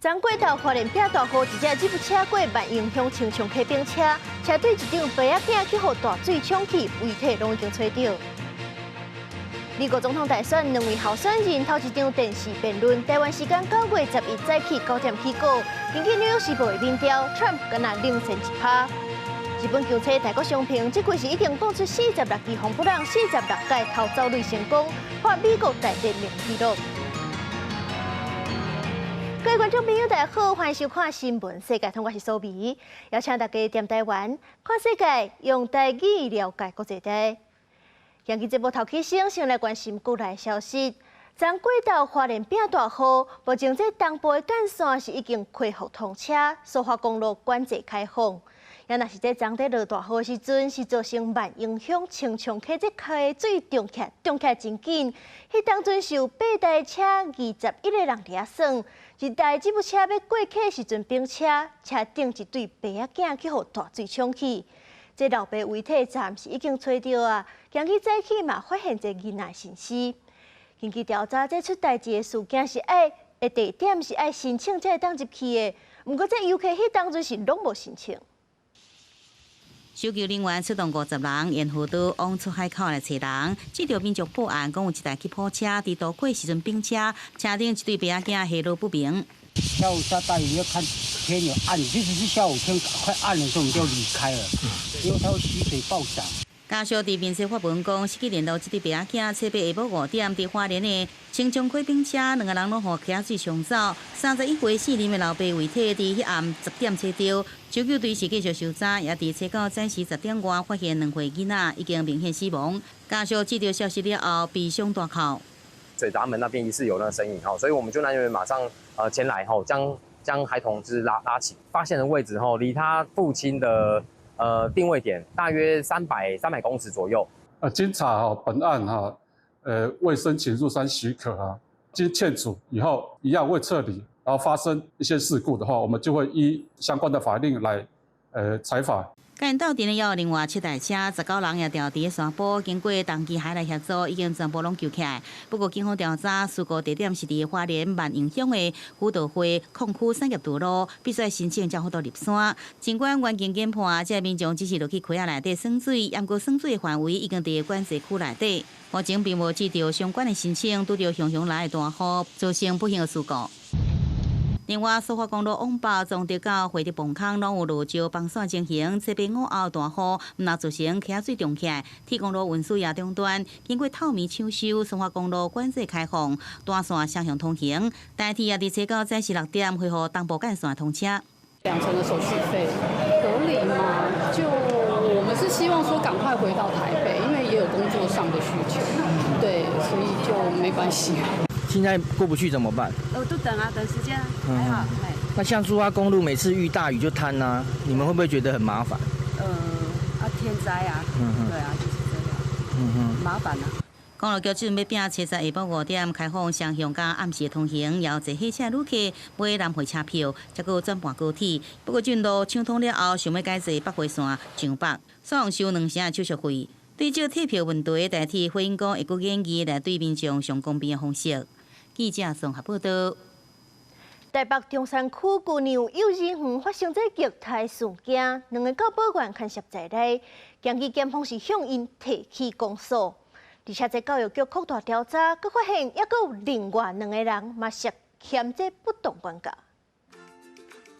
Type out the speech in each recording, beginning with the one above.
昨过头花莲拼大雨，一只吉普车过万影乡青松溪并车，车队一张白仔囝去互大水冲去，遗体拢已经找到。美国总统大选2位候选人头一场电视辩论，台湾时间9月11日早起9点起告。根据《纽约时报》的民调 ，Trump 敢若领先1%。日本轿车大国商平，这回是已经放出46支红不让46届偷走率成功，破美国大电名纪录。各位观众朋友，大家好，欢迎收看《新闻世界》，我是苏眉，邀请大家踮台湾看世界，用台语了解国际大。今日节目头起先来关心国内消息。昨过头花莲拼大雨，目前这东部的干线是已经恢复通车，苏花公路管制开放。也若是在昨日落大雨的时阵，是造成万影乡青松溪这溪的水涨起来真紧。迄当阵是有8台车21个人伫遐算，一台吉普车要过溪的时阵并车，车顶一对白仔囝去互大水冲去。这老爸遗体暂时已经找到啊，今日早起嘛发现这囡仔身尸。根据调查，这出代志的事件是的地点是爱申请才会当入去的，不过这游客迄当阵是拢无申请。搜救人员出动50人，沿河道往出海口来找人。接到民众报案，讲有一台吉普车伫渡过时阵并车，车顶一对白仔囝下落不明。下午下大雨要看天有暗，即使是下午天快暗的时候，我们就离开了，因为它会溪水暴涨。家属伫面试发文讲，司机联络这对白仔囝，车尾下晡5点伫花莲的青松溪并车，2个人拢互溪水冲走。31岁4年的老爸遗体伫迄暗10点找到，搜救队是继续搜查，也伫车到早时10点外发现2岁囡仔已经明显死亡。家属知道消息了后，悲伤大哭。水闸门那边疑似有那个身影所以我们救援人员马上前来将孩童拉起，发现的位置离他父亲的定位点大约300公尺左右。经查本案未申请入山许可经劝阻以后一样未撤离，然后发生一些事故的话，我们就会依相关的法令来裁罚。甲因斗阵的有另外7台车，19人也调伫山坡，经过当地海来协助，已经全部拢救起来。不过警方调查，事故地点是伫花莲万影乡的辅导会矿区产业道路，必须申请才好到入山。尽管原经检判，这民众只是落去溪仔内底耍水，不过耍水的范围已经伫管制区内底。目前并无接到相关的申请，拄着熊来的大雨，造成不幸的事故。另外，苏花公路往北从德到惠德崩坑，拢有路桥崩线情形。这边午后大雨，毋但造成溪水涨起来，铁公路运输也中断。经过透明抢修，苏花公路管制开放，单线双向通行。台铁也伫车到早时6点恢复东部干线通车。2成的手续费合理吗？就我们是希望说赶快回到台北，因为也有工作上的需求，对，所以就没关系。现在过不去怎么办？都等啊，等时间啊，还好。那像苏花公路每次遇大雨就瘫啊，你们会不会觉得很麻烦？天灾啊，对啊，就是这样，麻烦啊。公路局准备拼车在下晡5点开放双向加暗时通行，也有坐火车旅客买南回车票，才搁转换高铁。不过进度抢通了后，想要改坐北回线上北，所用收2成的手续费。对这退票问题，台铁回应讲会搁研议来对民众上公平的方式。记者综合报道。台北中山区旧牛幼儿园发生这虐待事件，2个教保员牵涉在内，今日检方是向因提起公诉，而且这教育局扩大调查，佮发现还佮有另外2个人嘛涉嫌这不当管教。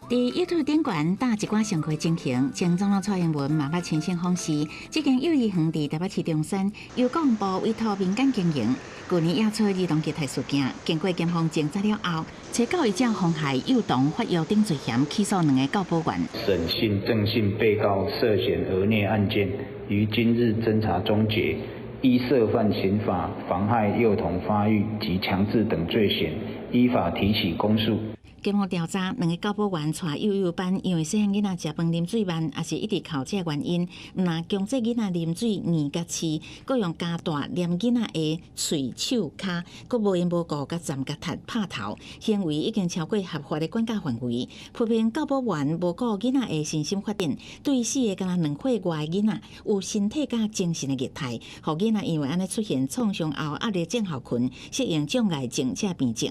伫幼稚典馆打一寡上课情形，前总统蔡英文嘛捌亲身访视。这间幼儿园伫台北市中山，由公务部委托民间经营。去年野草儿童虐待事件，经过检方侦查了后，找到一将妨害幼童发药等罪嫌，起诉2个教保员。审讯正信被告涉嫌讹虐案件，于今日侦查终结，依涉犯刑法妨害幼童发育及强制等罪嫌，依法提起公诉。检方调查，2个教保员带幼幼班，因为细汉囡仔食饭啉水慢，也是一直哭这原因，那强制囡仔啉水硬甲饲，佮用加大黏囡仔的喙、手、骹，佮无缘无故甲站甲踢拍头，行为已经超过合法的管教范围。批评教保员无顾囡仔的身心发展，对4个敢若2岁外的囡仔有身体甲精神的虐待，互囡仔因为安尼出现创伤后压力症候群、适应障碍症这病症。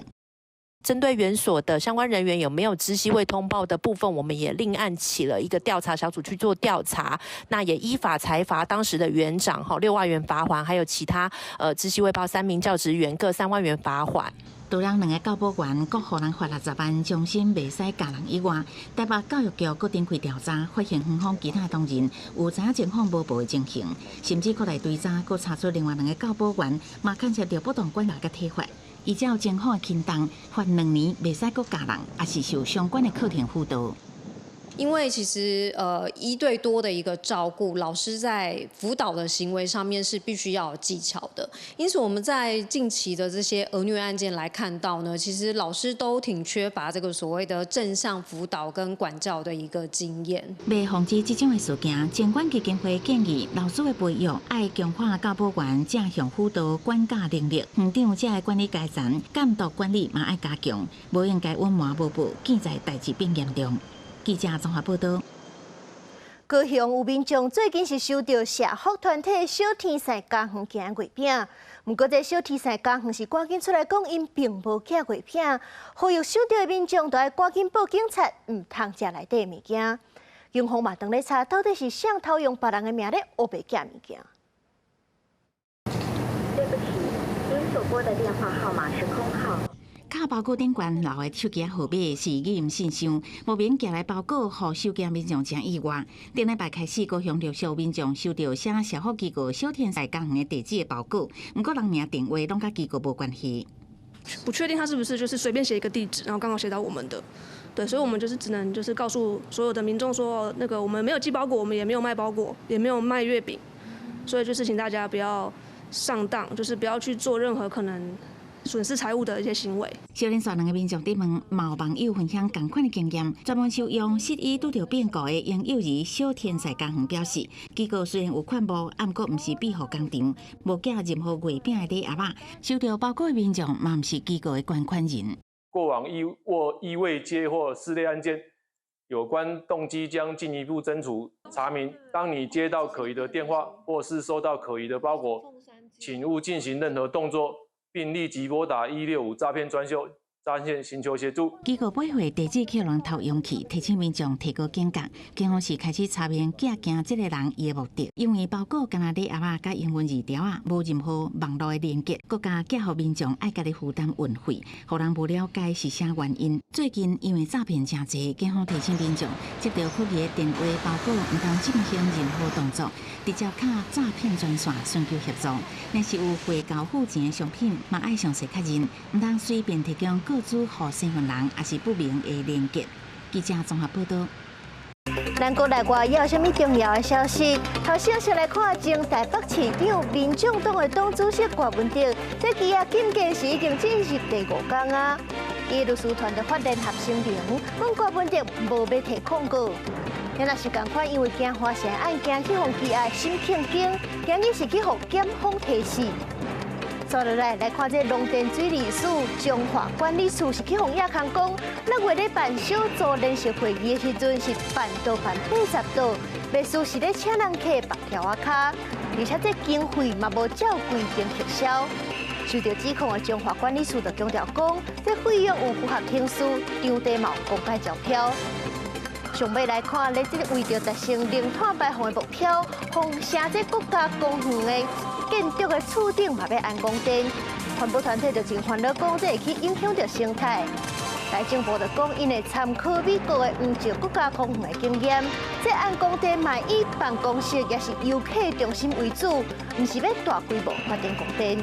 针对园所的相关人员有没有知悉未通报的部分，我们也另案起了一个调查小组去做调查。那也依法裁罚当时的园长6万元罚款，还有其他知悉未报3名教职员各3万元罚款。除了2个教保员各予人罚60万，终身袂使教人以外，台北教育局搁展开调查，发现园方其他同仁有知影情况无报的情形，甚至搁来追查，搁查出另外2个教保员嘛牵涉到不当管教甲体罚。依照政府的轻重，罚2年袂使搁教人，也是受相关的课程辅导。因为其实1对多的一个照顾，老师在辅导的行为上面是必须要有技巧的。因此我们在近期的这些儿虐案件来看到呢，其实老师都挺缺乏这个所谓的正向辅导跟管教的一个经验。为防止这种的事件，监管基金会建议老师的培育要强化教保员正向辅导管教能力，园长才会管理家产，监督管理嘛要加强，无应该隐瞒无报，见在代志变严重。记者综合报道。高雄有民众最近是收到社福团体小天使家园寄月饼，不过这小天使家园是赶紧出来讲，因并无寄月饼，呼吁收到的民众都要赶紧报警察，唔通食内底物件。警方嘛当咧查，到底是谁偷用别人的名咧黑白寄物件？对不起，您所拨的电话号码是空号。卡包裹顶悬留的手机号码是语音信箱，无免寄来包裹，互收件民众真意外。顶礼拜开始，高雄陆续民众收到写社福机构小天使家园的地址的包裹，不过人名电话拢甲机构无关系。不确定他是不是就是随便写一个地址，然后刚好写到我们的，对，所以我们就是只能就是告诉所有的民众说，那个我们没有寄包裹，我们也没有卖包裹，也没有卖月饼，所以就是请大家不要上当，就是不要去做任何可能损失财物的一些行为。小林山2个民众伫问，嘛有网友分享同款的经验，专门收用失忆拄着变故的婴幼儿小天使家园表示，机构虽然有款无，毋过毋是庇护工厂，无寄任何月饼的礼盒仔。收到包裹的民众嘛毋是机构的捐款人。过往依未接获4类案件，有关动机将进一步侦除查明。当你接到可疑的电话或是收到可疑的包裹，请勿进行任何动作，并立即拨打165诈骗专线寻求协助。机构买回地址可能偷用去，提醒民众提高警觉。警方是开始查明寄件这个人伊的目的，因为包裹干那礼盒仔甲英文字条啊，无任何网络的连接，国家寄予民众爱家己负担运费，互人无了解是啥原因。最近因为诈骗真济，警方提醒民众接到可疑的电话包裹，毋通进行任何动作，直接敲诈骗专线寻求协助。若是有回交付钱的商品，嘛爱详细确认，毋通随便提供个资予身份人，也是不明的连结。记者综合报道。咱国内外有啥物重要的消息？头先先来看前台北市长民众党的党主席郭文定，这期啊，竟然是已经进入第5天啊。伊律师团的发联合声明，讲郭文定无要提控告。今仔是同款，因为惊发生案件去互羁押新庆警，今日是去互检方提示。接落来看这龙田水利署中华管理处是去互亚康讲，6月咧办小组联席会议的时阵是办80道，秘书是咧请人客白条仔卡，而且这经费嘛无照规定核销。受到指控的中华管理处就强调讲，这费用有符合厅书场地嘛有公开招标。上尾来看，咧这为着达成零碳排放的目标，红城这国家公园的建筑的厝顶嘛要安光电，环保团体就真烦恼讲，这会去影响到生态。财政部就讲，因会参考美国的黄石国家公园的经验，这安光电嘛以办公室也是游客中心为主，唔是要大规模发电供电。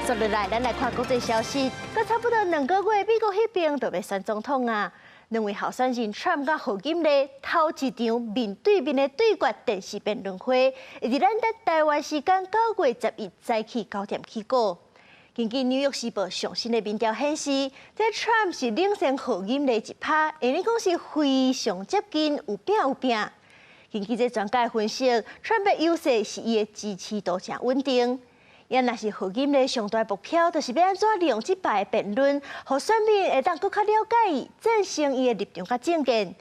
接落来，咱来看国际消息，到差不多2个月，美国迄边就要选总统啊。2位候选人 Trump 甲贺锦丽头一场面对面的对决电视辩论会，会伫咱台湾时间9月11日早起9点起过。根据《纽约时报》上新的民调显示，这 Trump 是领先贺锦丽1趴，而你讲是非常接近，有拼有拼。根据这专家分析 ，Trump 的优势是伊的支持度真稳定。也若是贺锦丽上大目标，就是要安怎利用这摆的辩论，互选民会当更较了解伊，证成伊的立场甲政见。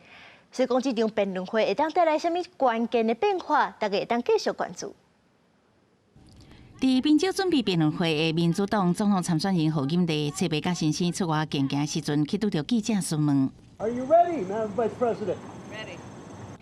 所以讲，这场辩论会会当带来什么关键的变化，大家会当继续关注。伫宾州准备辩论会的民主党总统参选人侯锦丽，车牌甲先生出外行行时阵，去拄着记者询问。Are you ready, Madam Vice President? Ready.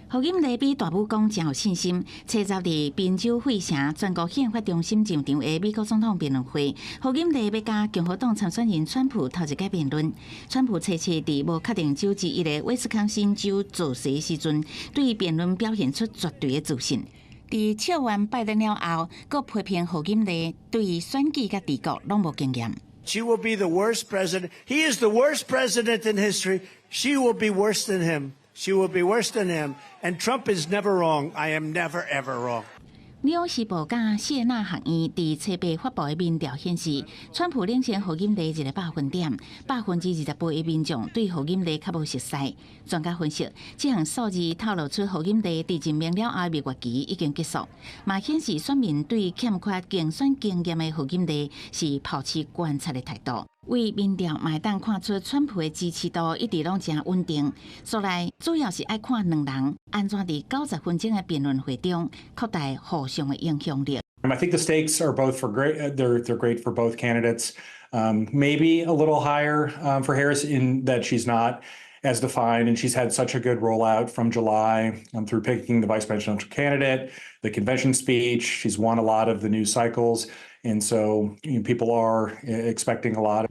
侯锦丽比大母讲真有信心。车站伫宾州费城全国宪法中心上场的美国总统辩论会，侯锦丽要甲共和党参选人川普头一届辩论。川普初次伫无确定州之一的威斯康辛州做势时阵，对辩论表现出绝对的自信。伫笑完拜登了后，阁批评侯锦丽对选举甲治国拢无经验。She will be the worst president. He is the worst president in history. She will be worse than him. She will be worse than him. And Trump is never wrong. I am never, ever wrong. 纽约时报甲谢纳学院伫册牌发布的民调显示，川普领先侯锦丽100分点，28%的民众对侯锦丽较无熟悉。专家分析，这项数字透露出侯锦丽伫任命了后蜜月期已经结束，嘛显示选民对欠缺竞选经验的侯锦丽是抱持观察的态度。为民调嘛会当看出川普的支持度一直拢真稳定，所来主要是爱看两人安怎伫90分钟的辩论会中扩大互相的影响力。I think the stakes are both for great. They're great for both candidates. Maybe a little higher for Harris in that she's not as defined, and she's had such a good rollout from July through picking the vice presidential candidate, the convention speech. She's won a lot of the news cycles, and so people are expecting a lot.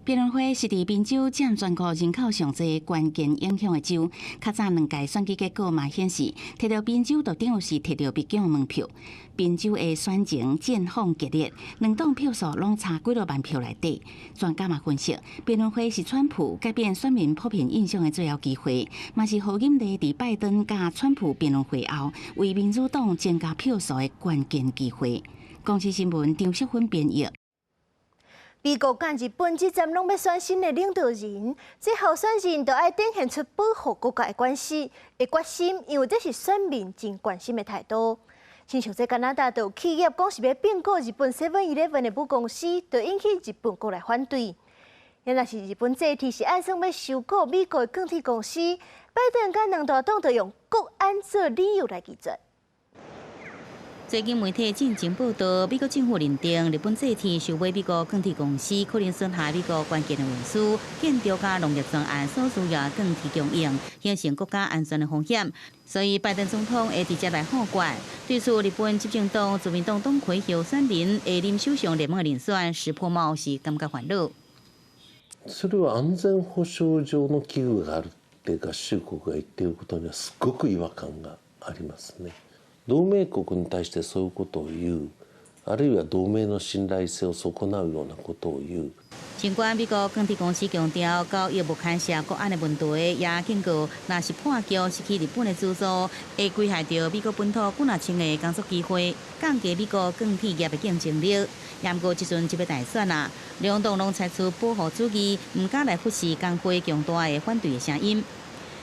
辩论会是伫宾州占全国人口上侪关键影响的州。较早两届选举结果嘛显示，摕到宾州就等于是摕到北京的门票。宾州的选情战况激烈，两党票数拢差几落万票内底。专家嘛分析，辩论会是川普改变选民普遍印象的最后机会，嘛是侯锦丽伫拜登甲川普辩论会后为民主党增加票数的关键机会。公视新闻张淑芬编译。美国甲日本即站拢要选新的领导人，这候选人都爱展现出保护国家的关系的决心，因为这是选民真关心的态度。亲像这加拿大有企业讲是要并购日本 7-Eleven 的母公司，就引起日本国来反对。也若是日本这题是按算要收购美国的钢铁公司，拜登甲两大党就用国安做理由来拒绝。最近媒体进行报道，美国政府认定日本这天收买美国钢铁公司，可能损害美国关键的运输、建筑加农业专案所需要的钢铁供应，形成国家安全的风险。所以拜登总统会直接来护管。对此，日本执政党自民党党魁候选人下任首相联盟人选石破茂是感觉烦恼。それは安全保障上の危惧があるって合衆国が言っていることにはすごく違和感がありますね。同盟国に対してそういうことを言う、あるいは同盟の信頼性を損なうようなことを言う。尽管美国钢铁公司强调交易无干涉国安的问题，也警告，若是破局失去日本的资助，会危害到美国本土几万千的工作机会，降低美国钢铁业的竞争力。也不过，即阵即要大选啊，两党拢采取保护主义，唔敢来忽视工会强大的反对的声音。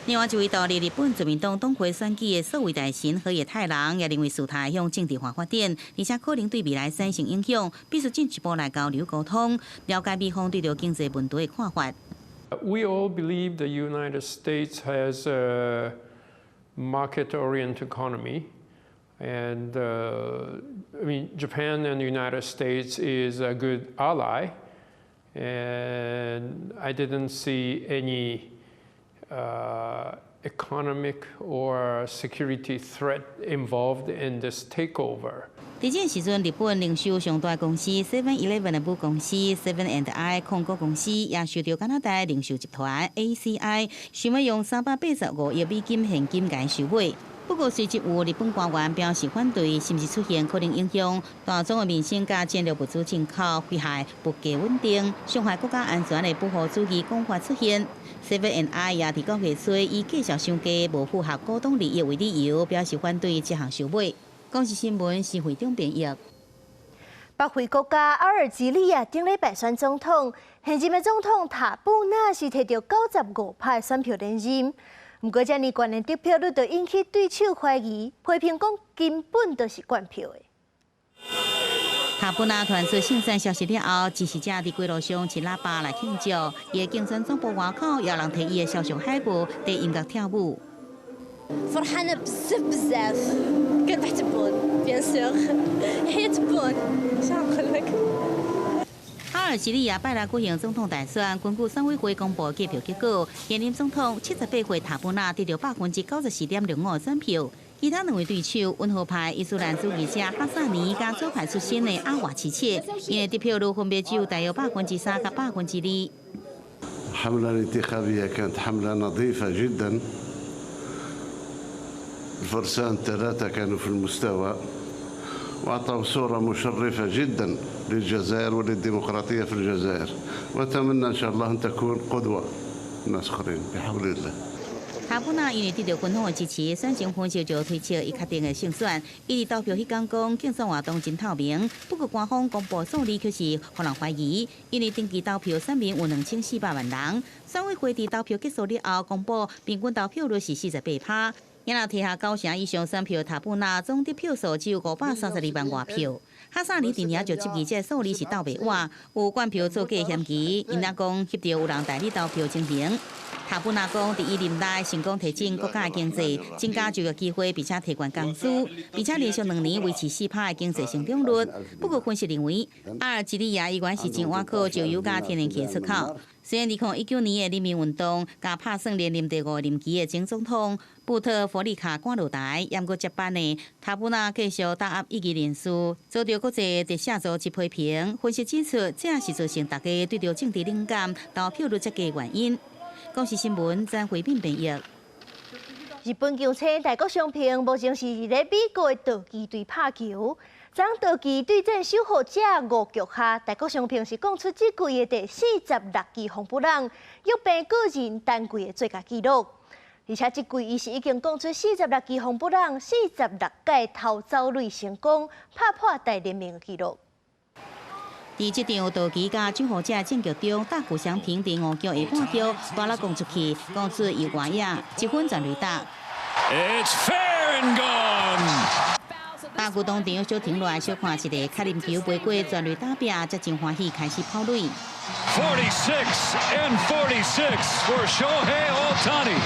另外，一位到日本自民党党魁选举的首位大臣河野太郎也认为事态向政治化发展，而且可能对未来产生影响，必须进一步来交流沟通，了解美方对着经济问题的看法。We all believe the United States has a market-oriented economy, and I mean Japan and the United States is a good ally, and I didn't see any economic or security threat involved in this takeover. 伫这时阵，日本零售上大公司 7-Eleven 的母公司 7&I 控股公司也受到加拿大零售集团 ACI 想要用385亿美金现金来收买。不过，随即有日本官员表示反对，甚至出现可能影响大宗的民生甲战略物资进口，危害物价稳定、伤害国家安全的保护主义广泛出现。7&I 也伫9月初以继续商家无符合股东利益为理由，表示反对这项收买。公视新闻是会长编译。北非国家阿尔及利亚顶礼拜选总统，现任的总统塔布纳是摕到95%选票连任。不过，这么悬的得票率就引起对手怀疑，批评讲根本就是灌票的。塔布纳传出胜选消息了后，支持者伫街路上持喇叭来庆祝，伊的竞选总部外口也有人摕伊的肖像海报，伫音乐跳舞。فرحانة بزاف بزاف كنحتفل bien sûr. It's bon. Chocolate. 哈尔及利亚拜来举行总统大选，根据选委会公布计票结果，现任总统78岁塔布纳得到94.05%选票。其他两位对手，温和派伊斯兰主义者哈萨尼加左派出身的阿瓦奇切，因的得票率分别只有大约3%和2%。الحملة الانتخابية كانت حملة نظيفة جدا. الفرسان الثلاثة كانوا في المستوى وأعطوا صورة مشرفة جدا للجزائر وللديمقراطية في الجزائر، وأتمنى إن شاء الله أن تكون قدوة للناس آخرين بحول الله. 塔布纳因为得到军方的支持，选前分析就推测伊确定的胜选。伊伫投票迄天讲竞选活动真透明，不过官方公布数字却是互人怀疑，因为登记投票选民有2400万人。选委会伫投票结束了后公布，平均投票率是48%。然后摕下9成以上选票，塔布纳总得票数只有532万外票。哈萨尼伫年就质疑这数字是斗袂稳，有灌票作假嫌疑。因那讲翕到有人代理投票情形。塔布纳讲，伫伊任内成功提振国家的经济，增加就业机会，并且提悬工资，并且连续2年维持4%的经济成长率。不过分析认为，阿尔及利亚依然是真倚靠石油加天然气的出口。虽然2019年的人民运动加拍算连任第5任期的前总统布特弗利卡赶落台，也阁接班的塔布纳继续打压异议人士，遭到国际的下组织批评。分析指出，这也是造成大家对着政治冷感、投票率这个原因。公视新闻张惠敏编译。日本球星大谷翔平目前是在美国的道奇队拍球。在道奇对阵守护者5局下，大谷翔平是讲出这季的第46支红不让，约平个人单季的最佳纪录。而且这季伊是已经讲出46支红不让，46届投走率成功，拍破大联盟的纪录。伫这场道奇甲守护者战局中，大谷翔平伫5局下半局把了攻出去，攻出右外野1分全垒打。It's fair and gone。大谷当场小停落来小看一个卡林球飞过全垒打壁，才真欢喜开始跑垒。46 for Shohei Ohtani。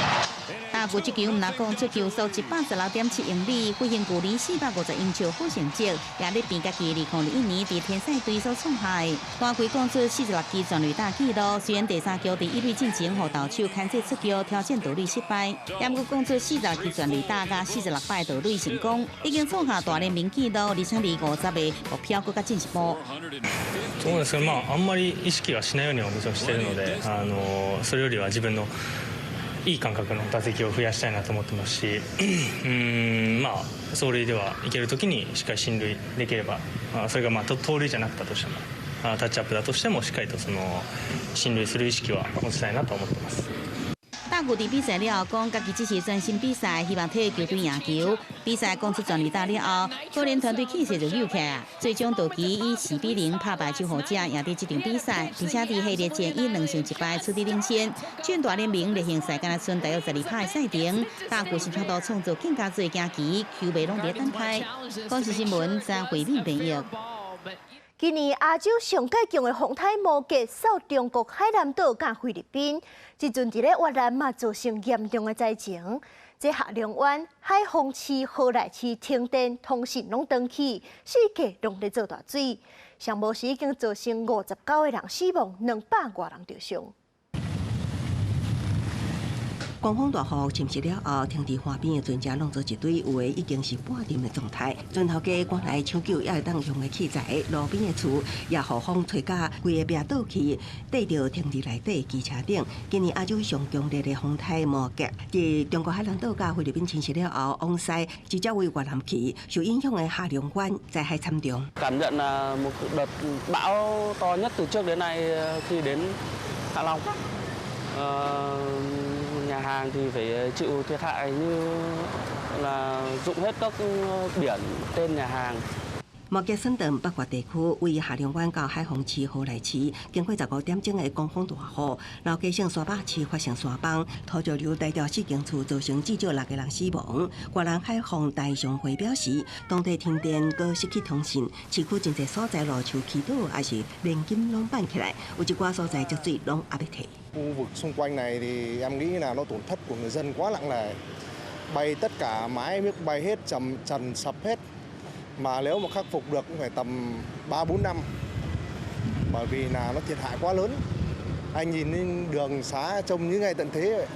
大谷这球唔拿讲出球速116.7英里，飞行距离450英尺好成绩，也咧变家己2021年伫天赛队所创下的单季攻出46支全垒打纪录。虽然第3局伫一垒进前，互投手牵制出球，挑战盗垒失败，也毋过攻出46支全垒打，甲46摆盗垒成功，已經創下大聯盟紀錄，而且離50嘅目標更加進一步。そうですけど、あんまり意識はしないようにはもちろんしてるので、それよりは自分のいい感覚の打席を増やしたいなと思ってますし、走塁ではいけるときにしっかり進塁できれば、それが盗塁じゃなかったとしても、タッチアップだとしてもしっかりとその進塁する意識は持ちたいなと思ってます。大谷伫比赛了后讲，家己只是专心比赛，希望替球队赢球。比赛攻出全垒打了后，个人团队气势就有起来。最终道奇以4-0拍败守护者，赢得这场比赛，并且伫系列战以2胜1败取得领先。全大联盟例行赛敢若剩大约12拍的赛程，大谷是创造创造更加多惊奇，球迷拢伫等待。公视新闻张惠敏编译。今年亚洲上界强的风台摩羯扫中国海南岛甲菲律宾，即阵伫咧越南嘛造成严重的灾情。这下龙湾、海丰市、河内市停电、通讯拢断去，世界拢在做大水。上无时已经造成59个人死亡，200多人受伤。狂风大雨侵蚀了后，停伫岸边的船只拢做一堆，有的已经是半沉的状态。船头家赶来抢救也会当用的器材，路边的厝也雨风吹甲规个壁倒去，缀着停伫内底机车顶。今年亚洲上强烈的风台摩羯，伫中国海南岛甲菲律宾侵蚀了后，往西直接为越南去，受影響嘅下龍灣災害慘重。感nhận là một đợt bão to nhất từ trước đến nay khi đến Hạ Long. Nhà hàng thì phải chịu thiệt hại như là dụng hết các biển tên nhà hàng. 摩羯省等北越地區位下龍灣到海豐市、河內市，經過15點鐘的狂風大雨，然後加上沙巴市發生山崩，土石流帶掉4間厝，造成至少6個人死亡。越南海防大上會表示，當地停電佮失去通訊，市區真濟所在路樹祈禱還是連根攏辦起來，有一寡所在積水攏壓不退。Khu vực xung quanh này thì em nghĩ là nó tổn thất của người dân quá nặng nề, bay tất cả mái nước bay hết, trần sập hết. mà nếu mà khắc phục được cũng phải tầm 3-4 năm, bởi vì là nó thiệt hại quá lớn. Anh nhìn lên đường xá trông như ngay tận thế vậy.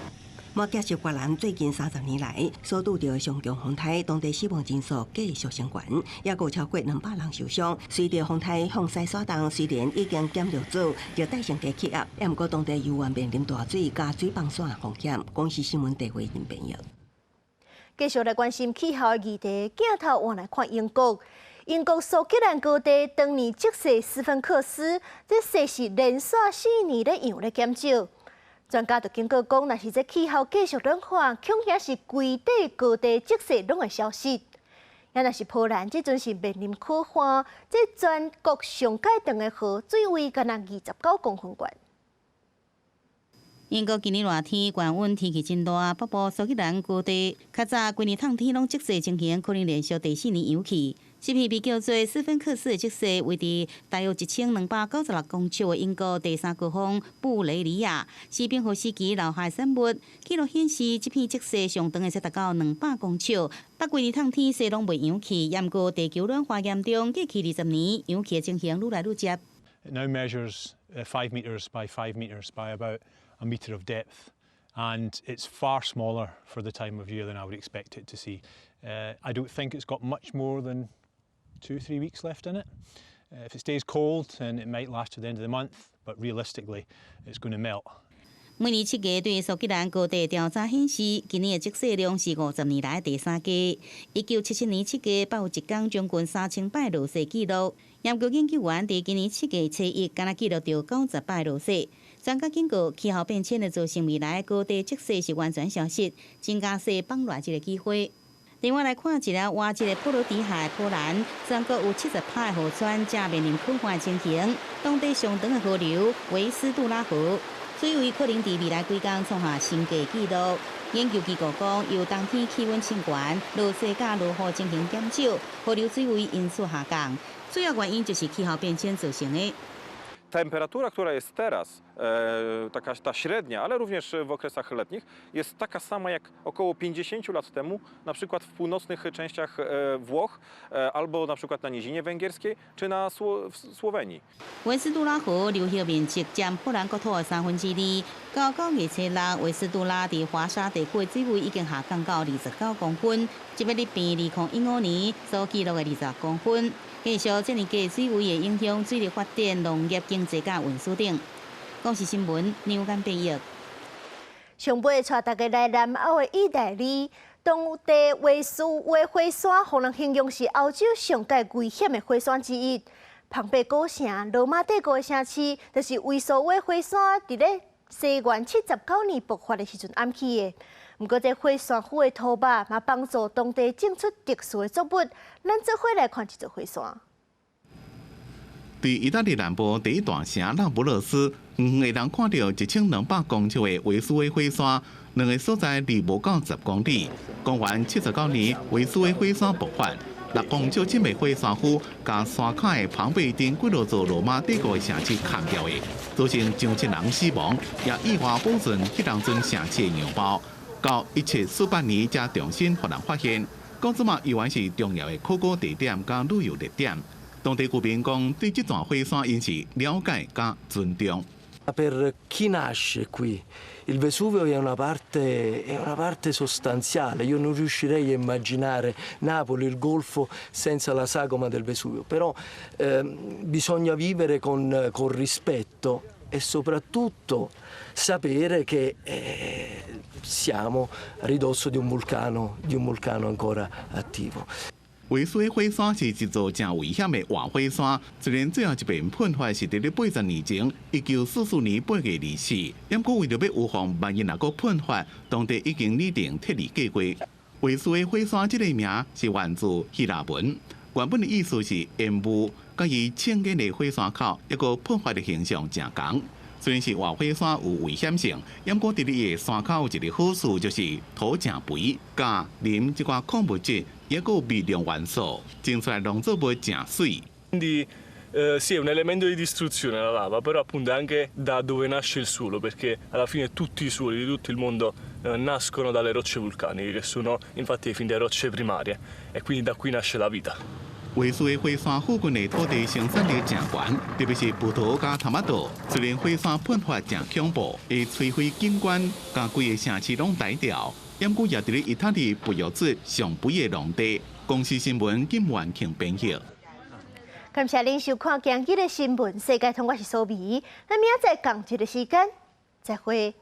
马家是越南最近30年来所拄到上强风台，当地死亡人数继续升悬，也有超过200人受伤。随着风台向西徙动，虽然已经减弱走，热带性低气压，也毋过当地游玩面临大水、加水崩山的风险。广西新闻地回应朋友。继续来关心气候议题，镜头往来看英国。英国苏格兰高地当年积雪斯芬克斯，这雪是连续4年咧样咧减少。专家就警告讲，若是这气候继续暖化，恐惊是规地高地积雪拢会消失。也若是波兰，这阵是面临可旱，这全国上界长的河水位敢若29公分高。英国今年热天，高温天气真热，北部苏格兰高地较早规年冬天拢积雪情形，可能连续第4年尤其。这片被叫做斯芬克斯的积雪，位伫大约1296公尺的英国第3高峰布雷里亚，是冰河时期留下产物。记录显示，这片积雪上长会达到200公尺。北规年冬天雪拢未扬起，也毋过地球暖化严重，过去20年扬起的情形愈来愈接。It now measures 5 metres by 5 metres by about a metre of depth, and it's far smaller for the time of year than I would expect it to see. I don't think it's got much more than 2-3 weeks left in it. If it stays cold, then it might last to the end of the month, but realistically, it's going to melt. 每年7月对苏格兰高地调查显示，今年的积雪量是50年来第3低。1977年7月8有一天将近3000摆落雪记录，研究研究员伫今年7月初1敢若记录到90摆落雪。专家警告，气候变迁的造成未来高地积雪是完全消失，增加雪崩乱这个机会。另外来看一个活一个波罗的海波兰，全国有70趴的河川正面临枯旱情形，当地上长的河流维斯杜拉河，水位可能伫未来几天创下新低纪录。研究机构讲，由冬天气温升悬，落雪甲落雨情形减少，河流水位因此下降，主要原因就是气候变迁造成的。Temperatura, która jest teraz, taka ta średnia, ale również w okresach letnich, jest taka sama jak około 50 lat temu, na przykład w północnych częściach Włoch, albo na przykład na Nizinie Węgierskiej, czy w Słowenii. 维斯杜拉河流域面积占波兰国土的2/3。到9月初6，维斯杜拉伫华沙地区的水位已经下降到29公分，即要比2015年所记录的20公分。继续，这年低水位会影响水利发展、农业经济甲运输等。广西新闻牛干编译。上尾带大家来南欧的意大利，当地维苏威火山，互人形容是欧洲上界危险的火山之一。庞贝古城、罗马帝国的城市，就是维苏威火山伫咧西元79年爆发的时阵暗起的。不过，这火山灰的土巴嘛帮助当地种出特殊的作物。咱做伙来看一座火山。在意大利南部第一大城那不勒斯，远远人看到1200公尺的维苏威火山，两个所在离无到10公里。公元79年，维苏威火山爆发，6公尺深的火山灰，甲山脚的庞贝顶几落座罗马帝国的城市砍掉的，造成上千人死亡，也意外保存迄当阵城市的样貌。到1748年才重新互人发现，讲这嘛依然是重要的考古地点甲旅游热点。当地居民讲，对这座火山因是了解甲尊重。Per chi nasce qui, il Vesuvio è una parte sostanziale. Io non riuscirei a immaginare Napoli, il Golfo senza la sagoma del Vesuvio. Però bisogna vivere con rispetto e soprattutto sapere che siamo a ridosso di un vulcano ancora attivo. 维苏威火山是一座正危险的活火山，虽然最后一遍喷发是伫咧80年前，1944年8月24，不过为了要预防万一若搁喷发，当地已经拟定撤离计划。维苏威火山这个名是源自希腊文，原本的意思是烟雾，甲伊青烟的火山口一个喷发的形象正同。虽然是活火山有危险性，不过伫咧山口有一个好处就是土正肥，加啉一寡矿物质。也有微量元素，种出来农作物正水。Quindi sì, è un elemento di distruzione la lava, però appunto è anche da dove nasce il suolo, perché alla fine tutti i suoli di tutto il mondo nascono dalle rocce vulcaniche, che sono infatti definite rocce primarie, e quindi da qui nasce la vita. 威斯的火山附近的土地生产力正悬，特别是葡萄加토마토虽然火山喷发正恐怖，会摧毁景观，甲规个城市拢呆掉，掩故也伫咧意大利不约之上肥的农地。公司新闻今晚庆编辑。感谢您收看今日的新闻，世界通我是苏美，咱明仔载同一个时间再会。